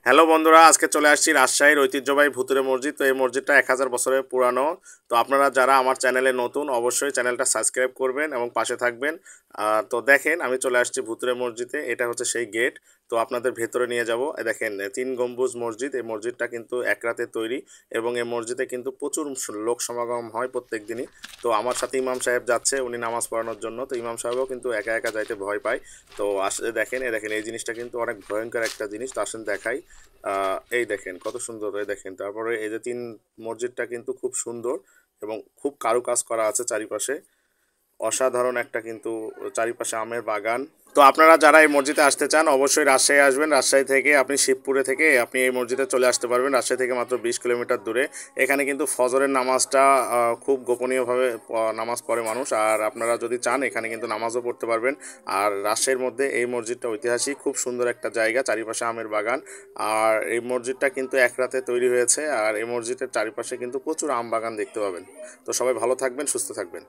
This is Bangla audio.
হ্যালো বন্ধুরা, আজকে চলে আসছি রাজশাহীর ঐতিহ্যবাহী ভুতুরে মসজিদ। তো এই মসজিদটা 1000 বছরের পুরানো। তো আপনারা যারা আমার চ্যানেলে নতুন, অবশ্যই চ্যানেলটা সাবস্ক্রাইব করবেন এবং পাশে থাকবেন। তো দেখেন, আমি চলে আসছি ভুতুরে মসজিদে। এটা হচ্ছে সেই গেট। তো আপনাদের ভেতরে নিয়ে যাব। দেখেন, 3 গম্বুজ মসজিদ। এই মসজিদটা কিন্তু এক রাতে তৈরি এবং এই মসজিদে কিন্তু প্রচুর লোক সমাগম হয় প্রত্যেক দিনই। তো আমার সাথে ইমাম সাহেব যাচ্ছে, উনি নামাজ পড়ানোর জন্য। তো ইমাম সাহেবও কিন্তু একা একা যাইতে ভয় পায়। তো আসলে দেখেন, এই জিনিসটা কিন্তু অনেক ভয়ঙ্কর একটা জিনিস। তো আসেন দেখাই। এই দেখেন কত সুন্দর, এই দেখেন। তারপরে এই যে মসজিদটা কিন্তু খুব সুন্দর এবং খুব কারুকাজ করা আছে চারিপাশে। অসাধারণ একটা কিন্তু চারিপাশে আমের বাগান। তো আপনারা যারা এই মসজিদে আসতে চান, অবশ্যই রাজশাহী আসবেন। রাজশাহী থেকে আপনি শিবপুরে থেকে আপনি এই মসজিদে চলে আসতে পারবেন। রাজশাহী থেকে মাত্র 20 কিলোমিটার দূরে। এখানে কিন্তু ফজরের নামাজটা খুব গোপনীয়ভাবে নামাজ পড়ে মানুষ। আর আপনারা যদি চান, এখানে কিন্তু নামাজও পড়তে পারবেন। আর রাজশাহীর মধ্যে এই মসজিদটা ঐতিহাসিক, খুব সুন্দর একটা জায়গা, চারিপাশে আমের বাগান। আর এই মসজিদটা কিন্তু এক রাতে তৈরি হয়েছে। আর এই মসজিদের চারিপাশে কিন্তু প্রচুর আম বাগান দেখতে পাবেন। তো সবাই ভালো থাকবেন, সুস্থ থাকবেন।